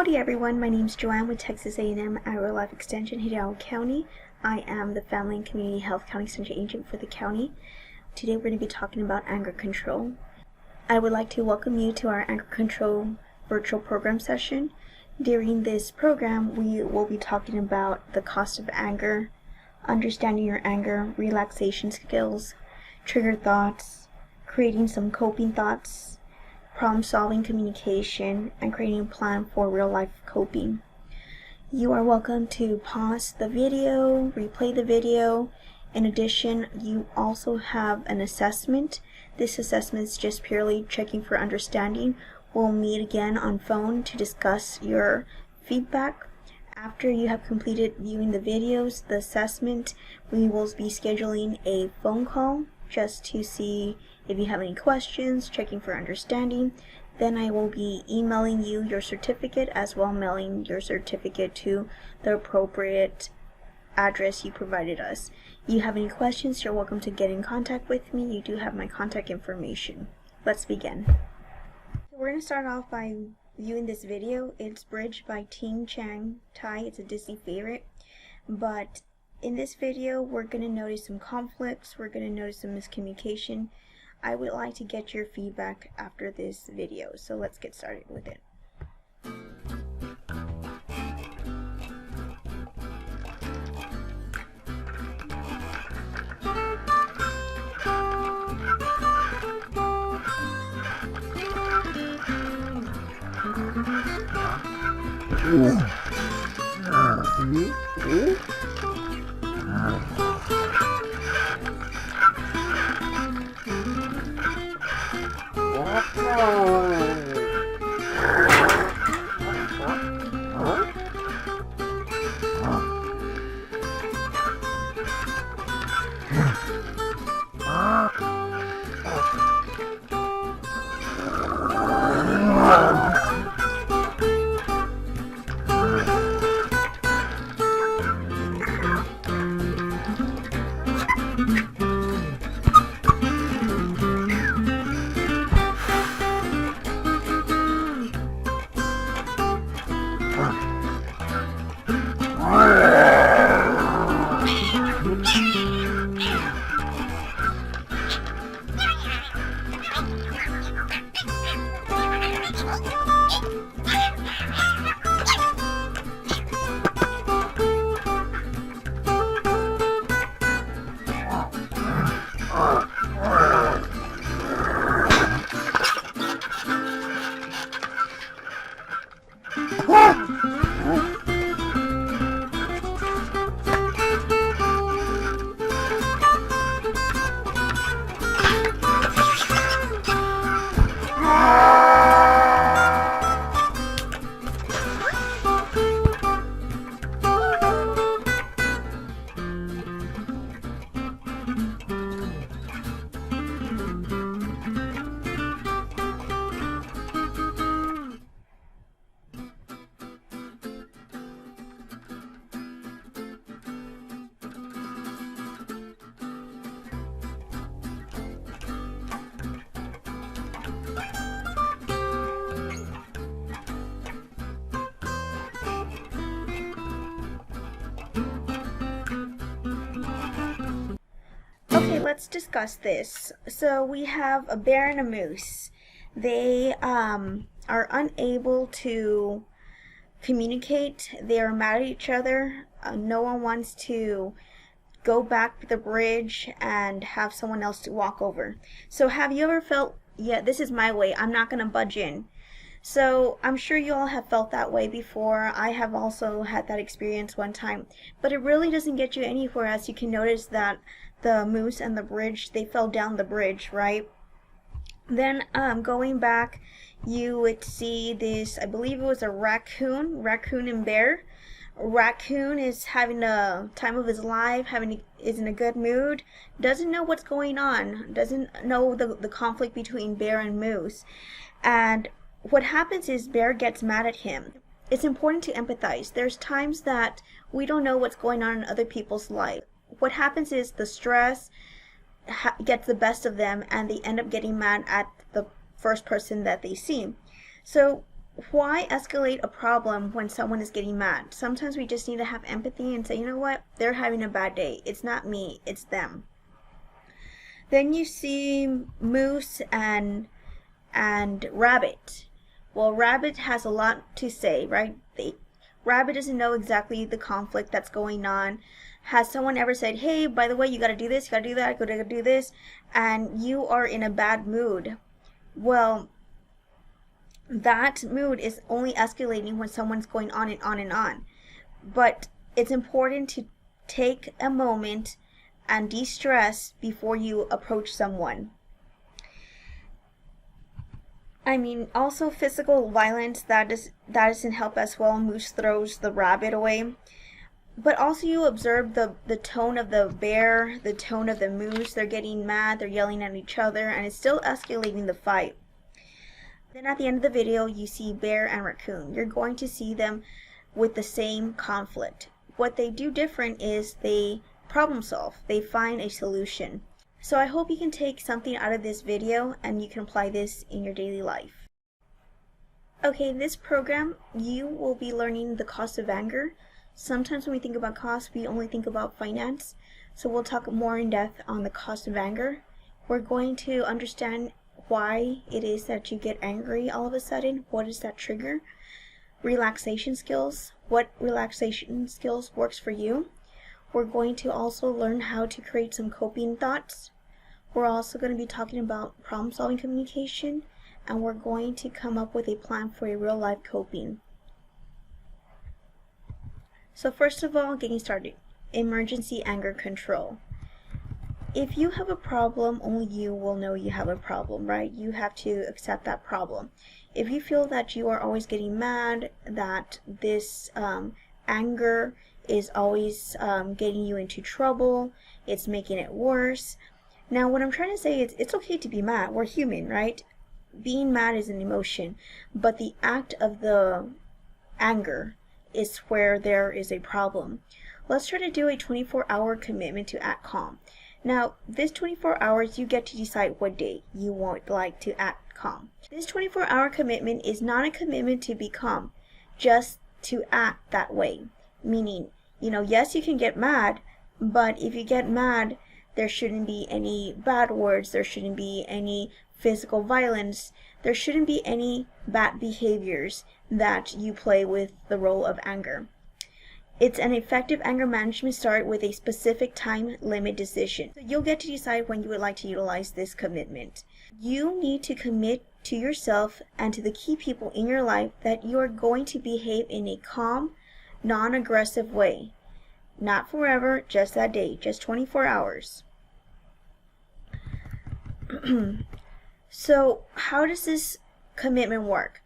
Howdy everyone, my name is Joanne with Texas A&M Agro Life Extension, Hidalgo County. I am the Family and Community Health County Extension Agent for the county. Today we're going to be talking about anger control. I would like to welcome you to our anger control virtual program session. During this program, we will be talking about the cost of anger, understanding your anger, relaxation skills, trigger thoughts, creating some coping thoughts, problem-solving communication, and creating a plan for real-life coping. You are welcome to pause the video, replay the video. In addition, you also have an assessment. This assessment is just purely checking for understanding. We'll meet again on phone to discuss your feedback. After you have completed viewing the videos, the assessment, we will be scheduling a phone call just to see if you have any questions, checking for understanding. Then I will be emailing you your certificate as well mailing your certificate to the appropriate address you provided us. If you have any questions, you're welcome to get in contact with me. You do have my contact information. Let's begin. We're going to start off by viewing this video. It's Bridge by Ting Chang Tai. It's a Disney favorite. But in this video, we're going to notice some conflicts. We're going to notice some miscommunication. I would like to get your feedback after this video, so let's get started with it. Okay, let's discuss this. So we have a bear and a moose. They are unable to communicate. They are mad at each other. No one wants to go back the bridge and have someone else to walk over. So have you ever felt, yeah, this is my way, I'm not going to budge in? So I'm sure you all have felt that way before. I have also had that experience one time. But it really doesn't get you anywhere, as you can notice that the moose and the bridge, they fell down the bridge, right? Then going back, you would see this, I believe it was a raccoon and bear. Raccoon is having a time of his life, is in a good mood, doesn't know what's going on, doesn't know the conflict between bear and moose. And what happens is bear gets mad at him. It's important to empathize. There's times that we don't know what's going on in other people's life. What happens is the stress gets the best of them and they end up getting mad at the first person that they see. So why escalate a problem when someone is getting mad? Sometimes we just need to have empathy and say, you know what, they're having a bad day. It's not me, it's them. Then you see Moose and Rabbit. Well, Rabbit has a lot to say, right? Rabbit doesn't know exactly the conflict that's going on. Has someone ever said, hey, by the way, you gotta do this, you gotta do that, you gotta do this, and you are in a bad mood? Well, that mood is only escalating when someone's going on and on and on. But it's important to take a moment and de-stress before you approach someone. I mean, also physical violence, that doesn't help as well. Moose throws the rabbit away. But also you observe the tone of the bear, the tone of the moose. They're getting mad, they're yelling at each other, and it's still escalating the fight. Then at the end of the video, you see Bear and Raccoon. You're going to see them with the same conflict. What they do different is they problem solve. They find a solution. So I hope you can take something out of this video and you can apply this in your daily life. Okay, in this program, you will be learning the cost of anger. Sometimes when we think about cost, we only think about finance. So we'll talk more in depth on the cost of anger. We're going to understand why it is that you get angry all of a sudden. What is that trigger? Relaxation skills. What relaxation skills works for you? We're going to also learn how to create some coping thoughts. We're also going to be talking about problem-solving communication, and we're going to come up with a plan for a real-life coping. So first of all, getting started. Emergency anger control. If you have a problem, only you will know you have a problem, right? You have to accept that problem. If you feel that you are always getting mad, that this anger is always getting you into trouble, it's making it worse. Now what I'm trying to say is it's okay to be mad. We're human, right? Being mad is an emotion, but the act of the anger is where there is a problem. Let's try to do a 24-hour commitment to act calm. Now, this 24 hours, you get to decide what day you would like to act calm. This 24-hour commitment is not a commitment to be calm, just to act that way. Meaning, yes, you can get mad, but if you get mad, there shouldn't be any bad words, there shouldn't be any physical violence, there shouldn't be any bad behaviors that you play with the role of anger. It's an effective anger management start with a specific time limit decision. So you'll get to decide when you would like to utilize this commitment. You need to commit to yourself and to the key people in your life that you are going to behave in a calm, non-aggressive way. Not forever, just that day, just 24 hours. So how does this commitment work?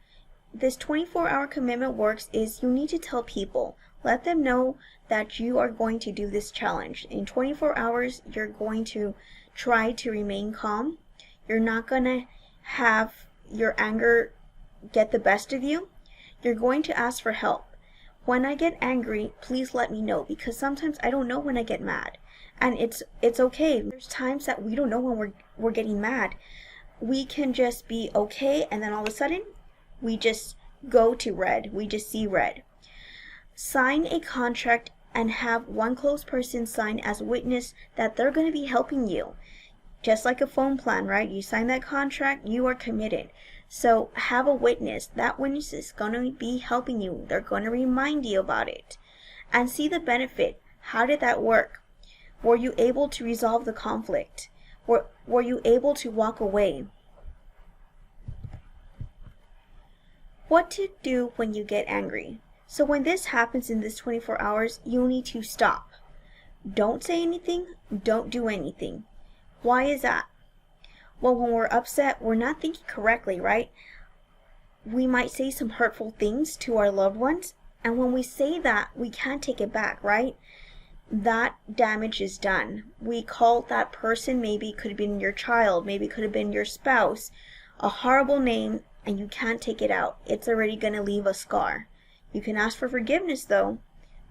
This 24-hour commitment works is you need to tell people. Let them know that you are going to do this challenge. In 24 hours, you're going to try to remain calm. You're not going to have your anger get the best of you. You're going to ask for help. When I get angry, please let me know, because sometimes I don't know when I get mad. And it's okay. There's times that we don't know when we're getting mad. We can just be okay, and then all of a sudden, we just go to red. We just see red. Sign a contract and have one close person sign as witness that they're going to be helping you. Just like a phone plan, right? You sign that contract, you are committed. So have a witness. That witness is going to be helping you. They're going to remind you about it. And see the benefit. How did that work? Were you able to resolve the conflict? Were you able to walk away? What to do when you get angry? So when this happens in this 24 hours, you'll need to stop. Don't say anything, don't do anything. Why is that? Well, when we're upset, we're not thinking correctly, right? We might say some hurtful things to our loved ones, and when we say that, we can't take it back, right? That damage is done. We call that person, maybe it could have been your child, maybe it could have been your spouse, a horrible name, and you can't take it out. It's already going to leave a scar. You can ask for forgiveness though,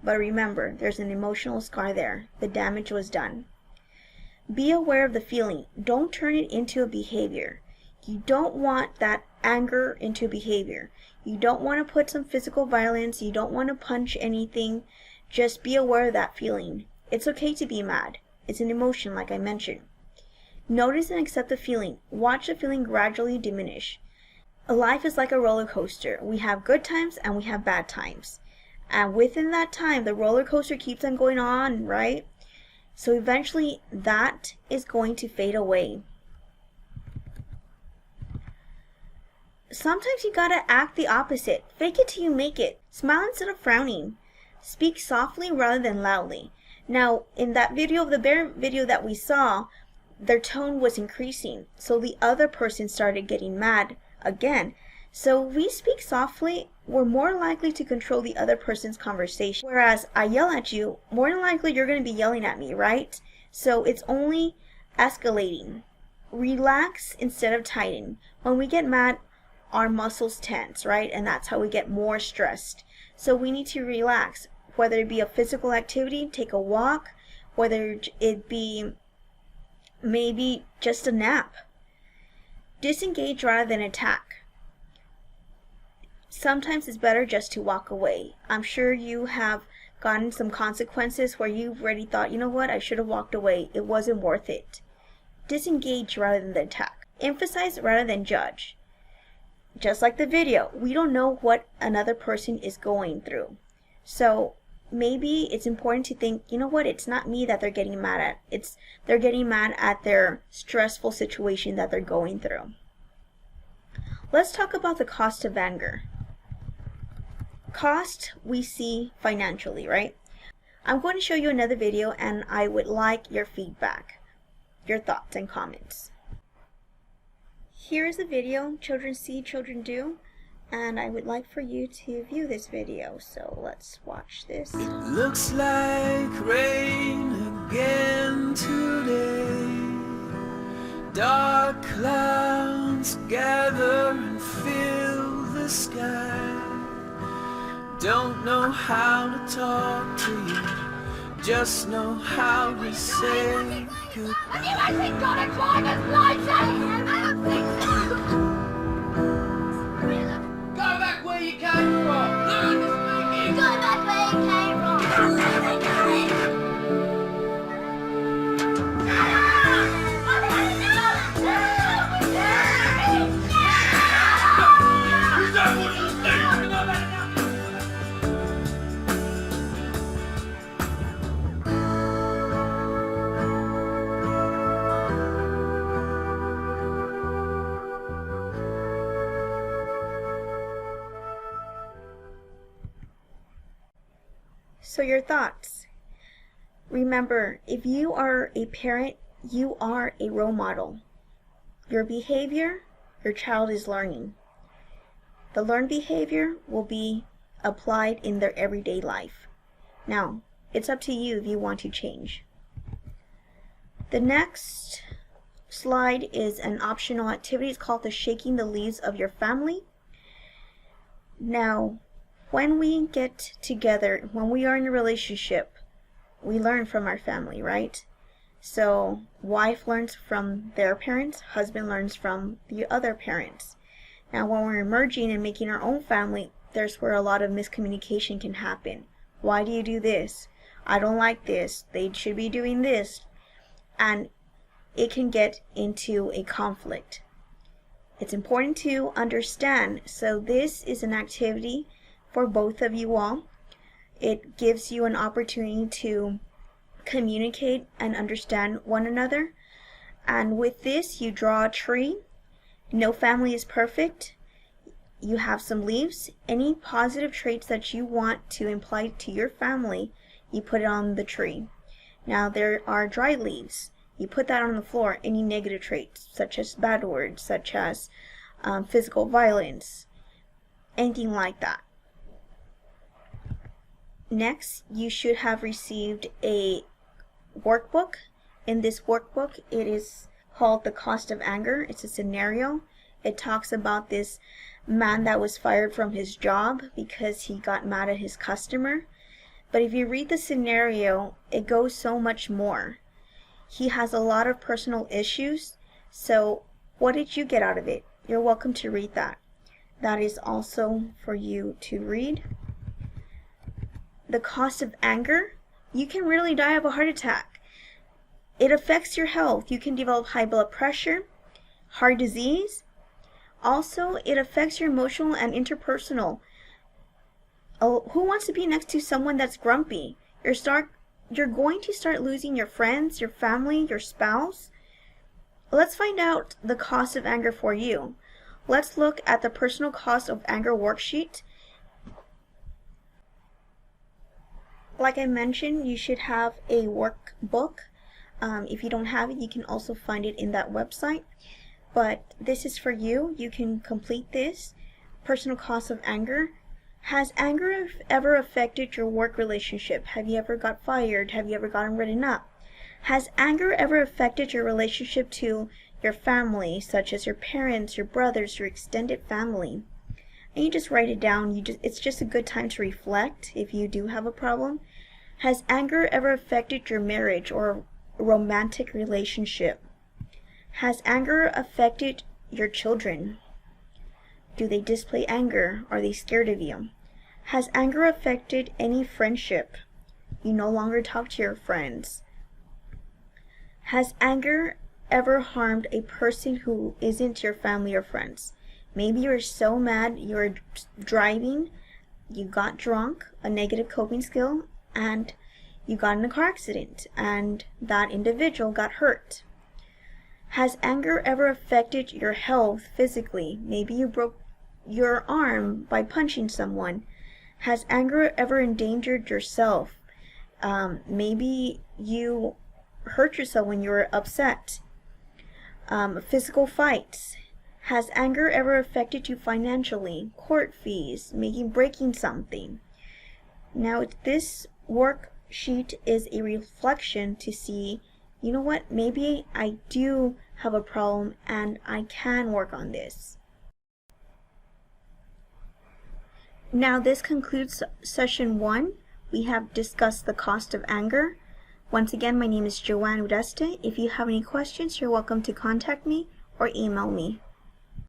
but remember, there's an emotional scar there. The damage was done. Be aware of the feeling. Don't turn it into a behavior. You don't want that anger into behavior. You don't want to put some physical violence. You don't want to punch anything. Just be aware of that feeling. It's okay to be mad. It's an emotion, like I mentioned. Notice and accept the feeling. Watch the feeling gradually diminish. Life is like a roller coaster. We have good times and we have bad times. And within that time, the roller coaster keeps on going on, right? So eventually that is going to fade away. Sometimes you gotta act the opposite. Fake it till you make it. Smile instead of frowning. Speak softly rather than loudly. Now, in that video, the bear video that we saw, their tone was increasing. So the other person started getting mad again. So we speak softly, we're more likely to control the other person's conversation. Whereas I yell at you, more than likely you're going to be yelling at me, right? So it's only escalating. Relax instead of tighten. When we get mad, our muscles tense, right? And that's how we get more stressed. So we need to relax. Whether it be a physical activity, take a walk, whether it be maybe just a nap. Disengage rather than attack. Sometimes it's better just to walk away. I'm sure you have gotten some consequences where you've already thought, you know what, I should have walked away. It wasn't worth it. Disengage rather than attack. Emphasize rather than judge. Just like the video, we don't know what another person is going through. So maybe it's important to think, you know what, it's not me that they're getting mad at. They're getting mad at their stressful situation that they're going through. Let's talk about the cost of anger. Cost we see financially, right? I'm going to show you another video and I would like your feedback, your thoughts and comments. Here is a video, Children See, Children Do, and I would like for you to view this video. So let's watch this. It looks like rain again today. Dark clouds gather and fill the sky. Don't know how to talk to you, just know how to say goodbye. Go back where you came from. Learn to speak English. Go back where you came from. Is that what you think? So your thoughts. Remember, if you are a parent, you are a role model. Your behavior, your child is learning. The learned behavior will be applied in their everyday life. Now, it's up to you if you want to change. The next slide is an optional activity. It's called the Shaking the Leaves of Your Family. Now, when we get together, when we are in a relationship, we learn from our family, right? So, wife learns from their parents, husband learns from the other parents. Now, when we're merging and making our own family, there's where a lot of miscommunication can happen. Why do you do this? I don't like this. They should be doing this. And it can get into a conflict. It's important to understand. So this is an activity for both of you all. It gives you an opportunity to communicate and understand one another. And with this, you draw a tree. No family is perfect. You have some leaves. Any positive traits that you want to imply to your family, you put it on the tree. Now there are dry leaves. You put that on the floor. Any negative traits, such as bad words, such as physical violence, anything like that. Next, you should have received a workbook. In this workbook, it is called The Cost of Anger. It's a scenario. It talks about this man that was fired from his job because he got mad at his customer. But if you read the scenario, it goes so much more. He has a lot of personal issues. So what did you get out of it? you're welcome to read that. That is also for you to read. The cost of anger. You can really die of a heart attack. It affects your health. You can develop high blood pressure, heart disease. Also, it affects your emotional and interpersonal. Oh, who wants to be next to someone that's grumpy? You're going to start losing your friends, your family, your spouse. Let's find out the cost of anger for you. Let's look at the personal cost of anger worksheet. Like I mentioned, you should have a workbook. If you don't have it, you can also find it in that website. But this is for you. You can complete this. Personal cost of anger. Has anger ever affected your work relationship? Have you ever got fired? Have you ever gotten written up? Has anger ever affected your relationship to your family, such as your parents, your brothers, your extended family? And you just write it down. It's just a good time to reflect if you do have a problem. Has anger ever affected your marriage or romantic relationship? Has anger affected your children? Do they display anger? Are they scared of you? Has anger affected any friendship? You no longer talk to your friends. Has anger ever harmed a person who isn't your family or friends? Maybe you're so mad, you're driving, you got drunk, a negative coping skill, and you got in a car accident, and that individual got hurt. Has anger ever affected your health physically? Maybe you broke your arm by punching someone. Has anger ever endangered yourself? Maybe you hurt yourself when you were upset. Physical fights. Has anger ever affected you financially? Court fees, breaking something. Now this worksheet is a reflection to see, you know what, maybe I do have a problem and I can work on this. Now this concludes session 1. We have discussed the cost of anger. Once again, my name is Joanne Ureste. If you have any questions, you're welcome to contact me or email me.